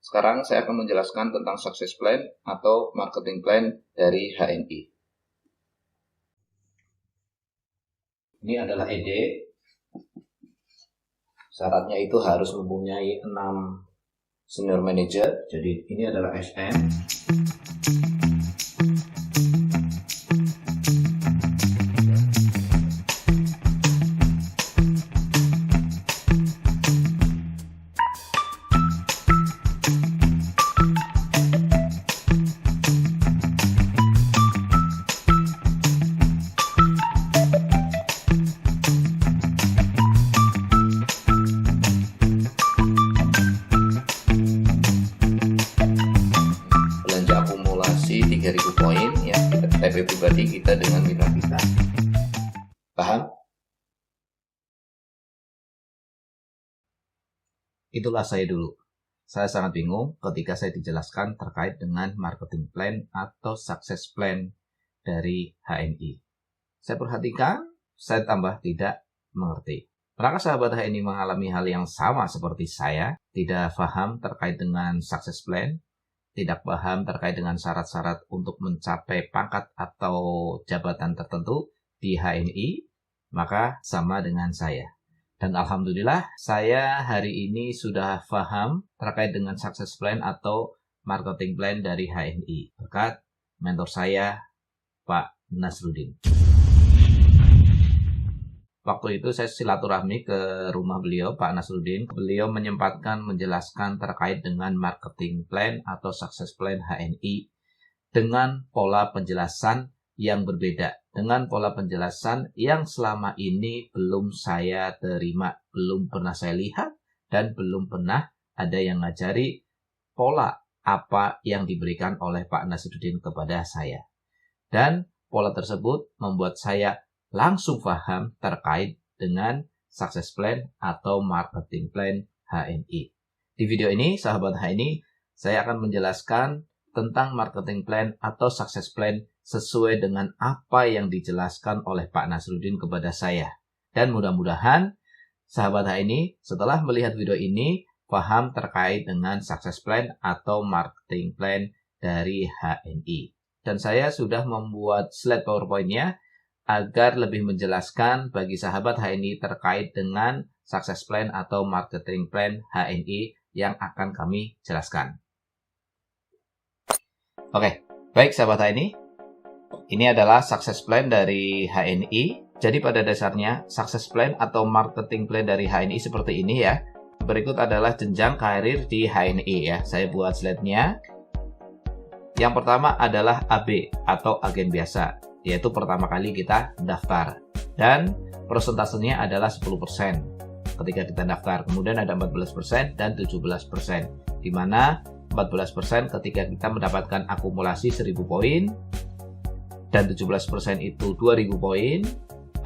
Sekarang saya akan menjelaskan tentang success plan atau marketing plan dari HNI. Ini adalah ED. Syaratnya itu harus mempunyai 6 senior manager. Jadi ini adalah SM. Belanja akumulasi 3.000 poin ya, TP pribadi kita dengan mitra kita. Paham? Itulah saya dulu. Saya sangat bingung ketika saya dijelaskan terkait dengan marketing plan atau success plan dari HNI. Saya perhatikan, saya tambah tidak mengerti. Apakah sahabat HNI mengalami hal yang sama seperti saya? Tidak paham terkait dengan success plan, tidak paham terkait dengan syarat-syarat untuk mencapai pangkat atau jabatan tertentu di HNI? Maka sama dengan saya. Dan alhamdulillah saya hari ini sudah paham terkait dengan success plan atau marketing plan dari HNI berkat mentor saya, Pak Nasruddin. Waktu itu saya silaturahmi ke rumah beliau, Pak Nasruddin. Beliau menyempatkan menjelaskan terkait dengan marketing plan atau success plan HNI dengan pola penjelasan yang berbeda. Dengan pola penjelasan yang selama ini belum saya terima, belum pernah saya lihat, dan belum pernah ada yang ngajari pola apa yang diberikan oleh Pak Nasruddin kepada saya. Dan pola tersebut membuat saya langsung paham terkait dengan success plan atau marketing plan HNI. Di video ini, sahabat HNI, saya akan menjelaskan tentang marketing plan atau success plan sesuai dengan apa yang dijelaskan oleh Pak Nasruddin kepada saya. Dan mudah-mudahan sahabat HNI setelah melihat video ini paham terkait dengan success plan atau marketing plan dari HNI. Dan saya sudah membuat slide PowerPoint-nya agar lebih menjelaskan bagi sahabat HNI terkait dengan success plan atau marketing plan HNI yang akan kami jelaskan. Oke, baik sahabat HNI. Ini adalah success plan dari HNI. Jadi pada dasarnya success plan atau marketing plan dari HNI seperti ini ya. Berikut adalah jenjang karir di HNI ya. Saya buat slide-nya. Yang pertama adalah AB atau agen biasa, yaitu pertama kali kita daftar. Dan persentasenya adalah 10% ketika kita daftar. Kemudian ada 14% dan 17%. Di mana 14% ketika kita mendapatkan akumulasi 1000 poin. Dan 17% itu 2000 poin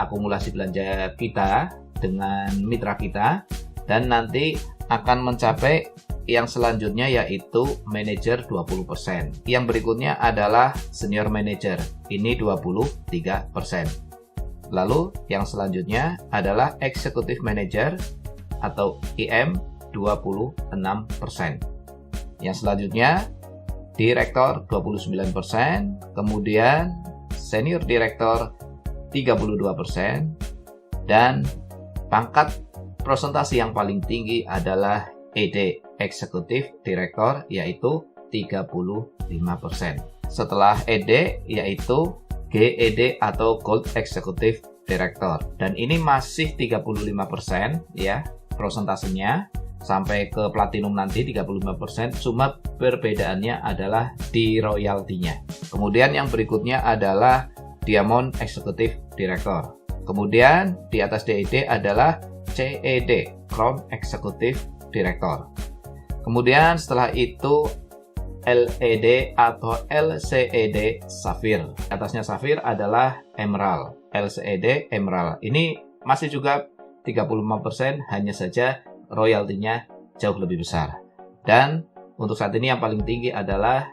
akumulasi belanja kita dengan mitra kita, dan nanti akan mencapai yang selanjutnya yaitu manajer 20%. Yang berikutnya adalah senior manager, ini 23%. Lalu yang selanjutnya adalah executive manager atau IM 26%. Yang selanjutnya direktur 29%, kemudian senior direktur 32%, dan pangkat presentasi yang paling tinggi adalah ED, Executive Director, yaitu 35%. Setelah ED yaitu GED atau Gold Executive Director. Dan ini masih 35% ya prosentasenya. Sampai ke platinum nanti 35%, cuma perbedaannya adalah di royaltinya. Kemudian yang berikutnya adalah Diamond Executive Director. Kemudian di atas DED adalah CED, Crown Executive Director. Kemudian setelah itu LED atau LCED Sapphire. Atasnya Sapphire adalah Emerald, LCED Emerald. Ini masih juga 35%, hanya saja royaltinya jauh lebih besar. Dan untuk saat ini yang paling tinggi adalah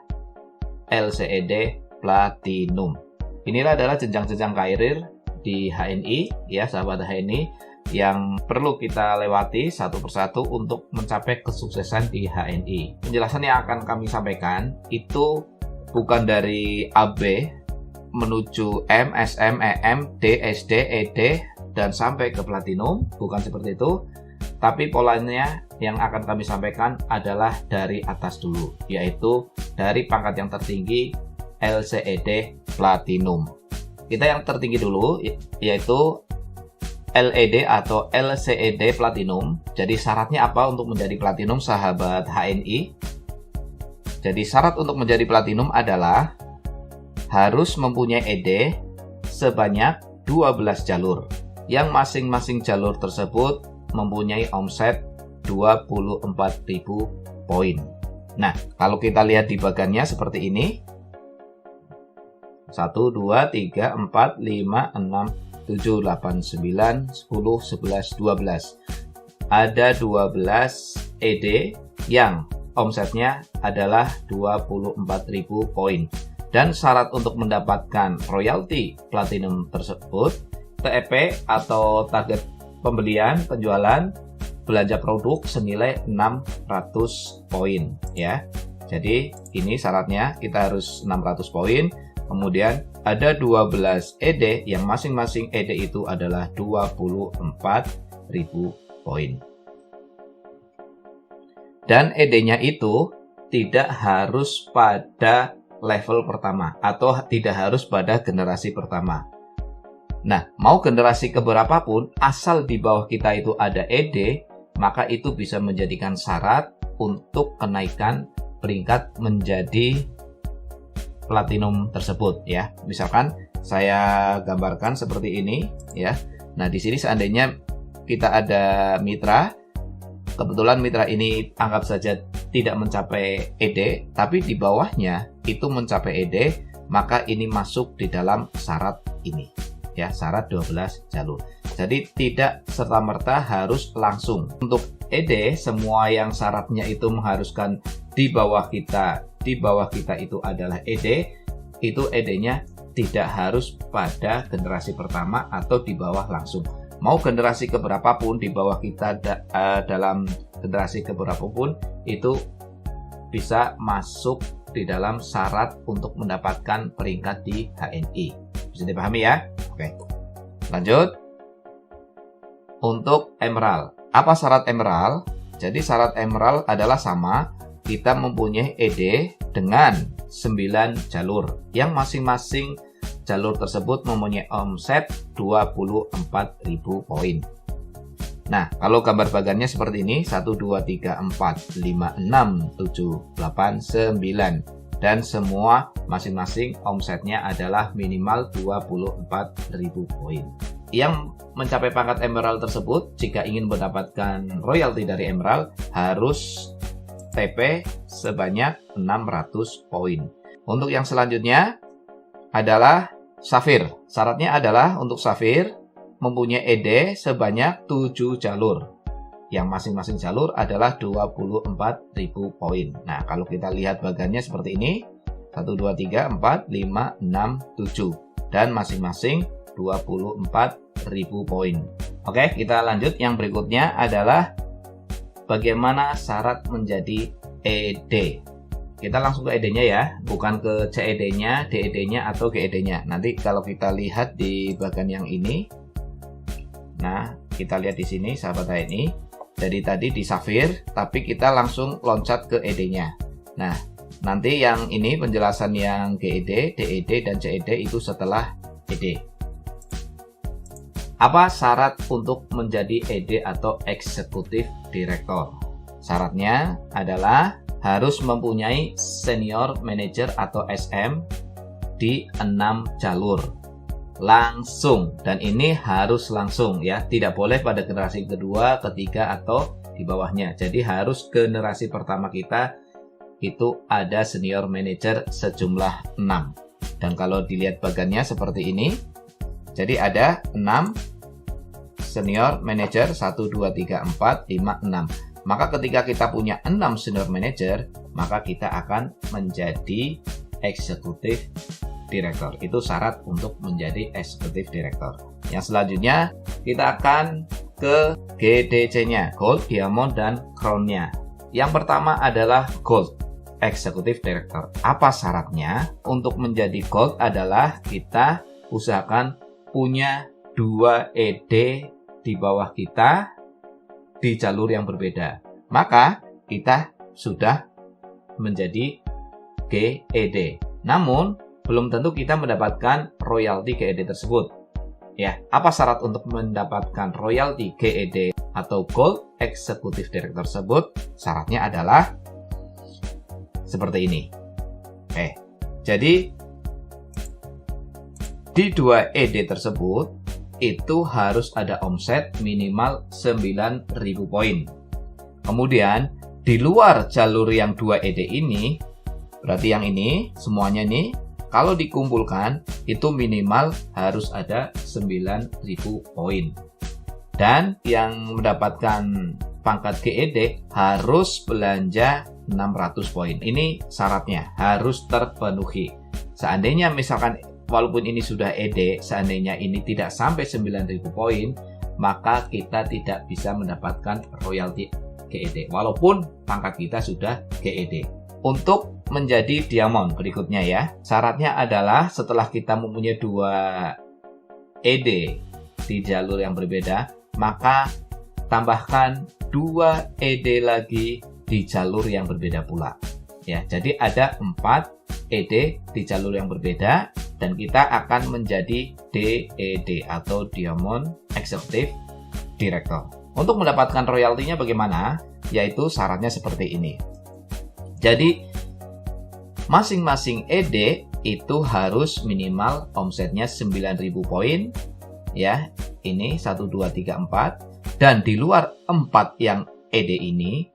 LCED Platinum. Inilah adalah jenjang-jenjang karir di HNI ya sahabat HNI. yang perlu kita lewati satu persatu untuk mencapai kesuksesan di HNI. Penjelasan yang akan kami sampaikan itu bukan dari AB menuju M, SM, EM, D, SD, ED, dan sampai ke Platinum, bukan seperti itu. Tapi polanya yang akan kami sampaikan adalah dari atas dulu, yaitu dari pangkat yang tertinggi LCED Platinum. Kita yang tertinggi dulu, yaitu LED atau LCED Platinum. Jadi syaratnya apa untuk menjadi Platinum, sahabat HNI? Jadi syarat untuk menjadi Platinum adalah harus mempunyai ED sebanyak 12 jalur, yang masing-masing jalur tersebut mempunyai omset 24.000 poin. Nah, kalau kita lihat di bagannya seperti ini. 1, 2, 3, 4, 5, 6, 7, 8, 9, 10, 11, 12. Ada 12 ED yang omsetnya adalah 24.000 poin. Dan syarat untuk mendapatkan royalti Platinum tersebut, TEP atau target pembelian, penjualan, belanja produk senilai 600 poin ya. Jadi ini syaratnya, kita harus 600 poin. Kemudian ada 12 ED yang masing-masing ED itu adalah 24.000 poin. Dan ED-nya itu tidak harus pada level pertama atau tidak harus pada generasi pertama. Nah, mau generasi keberapapun, asal di bawah kita itu ada ED, maka itu bisa menjadikan syarat untuk kenaikan peringkat menjadi Platinum tersebut ya. Misalkan saya gambarkan seperti ini ya. Nah, di sini seandainya kita ada mitra, kebetulan mitra ini anggap saja tidak mencapai ED, tapi di bawahnya itu mencapai ED, maka ini masuk di dalam syarat ini. Ya, syarat 12 jalur. Jadi tidak serta-merta harus langsung. Untuk ED, semua yang syaratnya itu mengharuskan di bawah kita itu adalah ED, itu ED-nya tidak harus pada generasi pertama atau di bawah langsung. Mau generasi keberapapun di bawah kita dalam generasi keberapapun itu bisa masuk di dalam syarat untuk mendapatkan peringkat di HNI. Bisa dipahami ya? Oke, lanjut. Untuk Emerald, apa syarat Emerald? Jadi syarat Emerald adalah sama, kita mempunyai ED dengan 9 jalur, yang masing-masing jalur tersebut mempunyai omset 24.000 poin. Nah, kalau gambar bagannya seperti ini, 1, 2, 3, 4, 5, 6, 7, 8, 9. Dan semua masing-masing omsetnya adalah minimal 24.000 poin. Yang mencapai pangkat Emerald tersebut, jika ingin mendapatkan royalti dari Emerald, harus TP sebanyak 600 poin. Untuk yang selanjutnya adalah Safir. Syaratnya adalah untuk Safir mempunyai ED sebanyak 7 jalur, yang masing-masing jalur adalah 24.000 poin. Nah, kalau kita lihat bagannya seperti ini, 1, 2, 3, 4, 5, 6, 7. Dan masing-masing 24.000 poin. Oke, kita lanjut. Yang berikutnya adalah bagaimana syarat menjadi ED. Kita langsung ke ED-nya ya, bukan ke CED-nya, DED-nya, atau GED-nya. Nanti kalau kita lihat di bagian yang ini, nah, kita lihat di sini, sahabat HNI. Dari tadi di Safir, tapi kita langsung loncat ke ED-nya. Nah, nanti yang ini penjelasan yang GED, DED, dan CED itu setelah ED. Apa syarat untuk menjadi ED atau Eksekutif Direktur? Syaratnya adalah harus mempunyai Senior Manager atau SM di 6 jalur. Langsung, dan ini harus langsung ya, tidak boleh pada generasi kedua, ketiga, atau di bawahnya. Jadi harus generasi pertama kita itu ada Senior Manager sejumlah 6. Dan kalau dilihat bagannya seperti ini, jadi ada 6 Senior Manager, 1, 2, 3, 4, 5, 6. Maka ketika kita punya 6 Senior Manager, maka kita akan menjadi Eksekutif Direktur. Itu syarat untuk menjadi Eksekutif Direktur. Yang selanjutnya kita akan ke GDC-nya, Gold, Diamond, dan Crown-nya. Yang pertama adalah Gold, Executive Director. Apa syaratnya? Untuk menjadi Gold adalah kita usahakan punya 2 ED di bawah kita di jalur yang berbeda. Maka kita sudah menjadi GED. Namun, belum tentu kita mendapatkan royalti GED tersebut. Ya, apa syarat untuk mendapatkan royalti GED atau Gold Executive Director tersebut? Syaratnya adalah seperti ini. Jadi di 2 ED tersebut itu harus ada omset minimal 9.000 poin. Kemudian di luar jalur yang 2 ED ini, berarti yang ini semuanya nih, kalau dikumpulkan itu minimal harus ada 9.000 poin. Dan yang mendapatkan pangkat GED harus belanja 600 poin. Ini syaratnya harus terpenuhi. Seandainya misalkan walaupun ini sudah ED, seandainya ini tidak sampai 9.000 poin, maka kita tidak bisa mendapatkan royalti GED walaupun pangkat kita sudah GED. Untuk menjadi Diamond berikutnya ya, syaratnya adalah setelah kita mempunyai 2 ED di jalur yang berbeda, maka tambahkan 2 ED lagi di jalur yang berbeda pula. Ya, jadi ada 4 ED di jalur yang berbeda dan kita akan menjadi DED atau Diamond Executive Director. Untuk mendapatkan royaltinya bagaimana? Yaitu syaratnya seperti ini. Jadi masing-masing ED itu harus minimal omsetnya 9.000 poin ya. Ini 1 2 3 4 dan di luar 4 yang ED ini,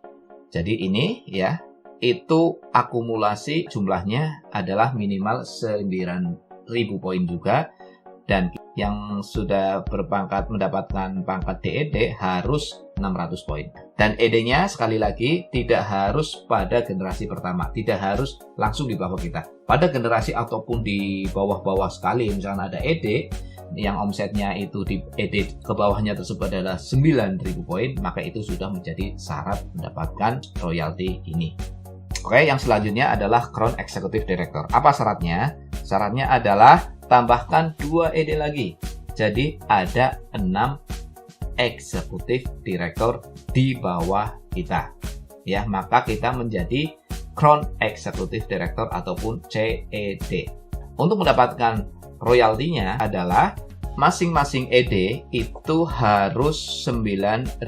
jadi ini ya, itu akumulasi jumlahnya adalah minimal 9.000 poin juga, dan yang sudah berpangkat mendapatkan pangkat DED harus 600 poin. Dan ED-nya sekali lagi tidak harus pada generasi pertama, tidak harus langsung di bawah kita. Pada generasi ataupun di bawah-bawah sekali, misalnya ada ED yang omsetnya itu di ED ke bawahnya tersebut adalah 9.000 poin, maka itu sudah menjadi syarat mendapatkan royalti ini. Oke, yang selanjutnya adalah Crown Executive Director. Apa syaratnya? Syaratnya adalah tambahkan 2 ED lagi. Jadi ada 6 Executive Director di bawah kita. Ya, maka kita menjadi Crown Executive Director ataupun CED. Untuk mendapatkan royaltinya adalah masing-masing ED itu harus 9.000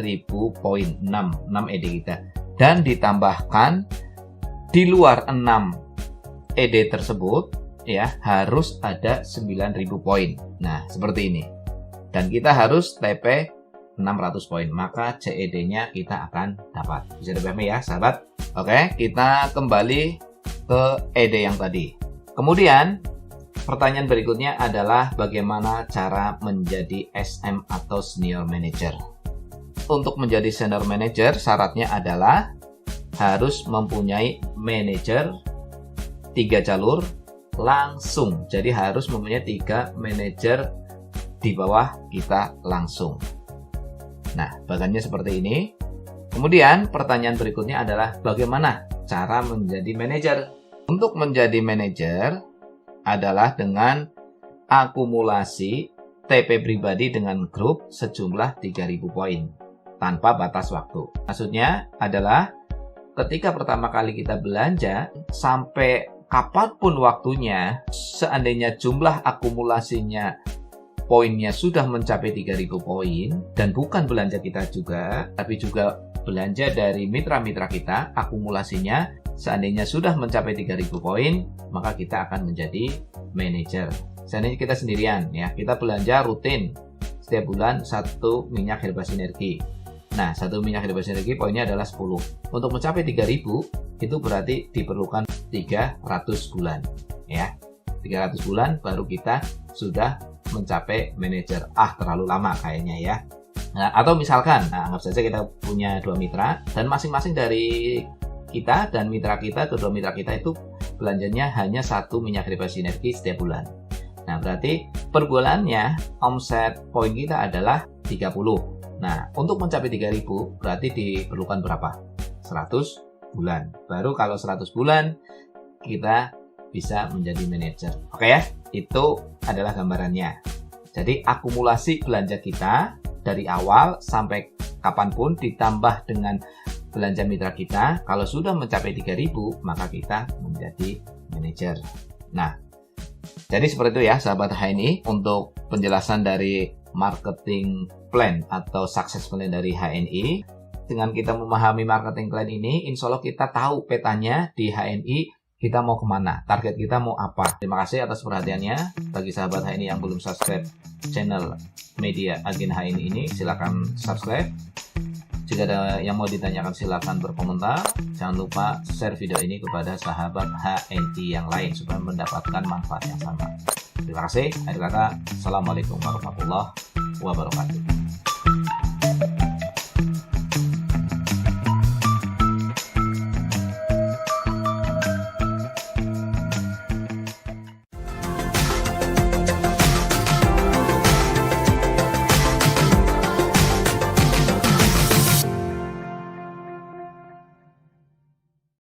poin, 6 ED kita. Dan ditambahkan di luar 6 ED tersebut ya harus ada 9.000 poin. Nah, seperti ini. Dan kita harus TP 600 poin, maka CED-nya kita akan dapat. Bisa dipahami ya, sahabat? Oke, kita kembali ke ED yang tadi. Kemudian, pertanyaan berikutnya adalah bagaimana cara menjadi SM atau Senior Manager. Untuk menjadi Senior Manager, syaratnya adalah harus mempunyai manajer 3 jalur langsung. Jadi harus mempunyai 3 manajer di bawah kita langsung. Nah, bagannya seperti ini. Kemudian pertanyaan berikutnya adalah bagaimana cara menjadi manajer. Untuk menjadi manajer adalah dengan akumulasi TP pribadi dengan grup sejumlah 3.000 poin tanpa batas waktu. Maksudnya adalah ketika pertama kali kita belanja sampai kapanpun waktunya, seandainya jumlah akumulasinya poinnya sudah mencapai 3.000 poin dan bukan belanja kita juga, tapi juga belanja dari mitra-mitra kita, akumulasinya seandainya sudah mencapai 3.000 poin, maka kita akan menjadi manajer. Seandainya kita sendirian ya, kita belanja rutin setiap bulan 1 minyak Helba Sinergi. Nah, 1 minyak Helba Sinergi poinnya adalah 10. Untuk mencapai 3.000 itu berarti diperlukan 300 bulan ya. 300 bulan baru kita sudah mencapai manajer. Terlalu lama kayaknya ya. Nah, atau misalkan, anggap saja kita punya 2 mitra dan masing-masing dari kita dan mitra kita, kedua mitra kita itu belanjanya hanya 1 minyak Helba Sinergi setiap bulan. Nah, berarti per bulannya omset poin kita adalah 30. Nah, untuk mencapai 3.000 berarti diperlukan berapa? 100 bulan. Baru kalau 100 bulan kita bisa menjadi manajer. Oke ya, itu adalah gambarannya. Jadi akumulasi belanja kita dari awal sampai kapanpun ditambah dengan belanja mitra kita, kalau sudah mencapai 3.000 maka kita menjadi manajer. Nah, jadi seperti itu ya sahabat HNI untuk penjelasan dari marketing plan atau success plan dari HNI. Dengan kita memahami marketing plan ini, insya Allah kita tahu petanya di HNI kita mau kemana, target kita mau apa. Terima kasih atas perhatiannya. Bagi sahabat HNI yang belum subscribe channel Media Agen HNI ini, silakan subscribe. Jika ada yang mau ditanyakan silakan berkomentar. Jangan lupa share video ini kepada sahabat HNI yang lain supaya mendapatkan manfaat yang sama. Terima kasih. Akhir kata, Assalamualaikum warahmatullahi wabarakatuh.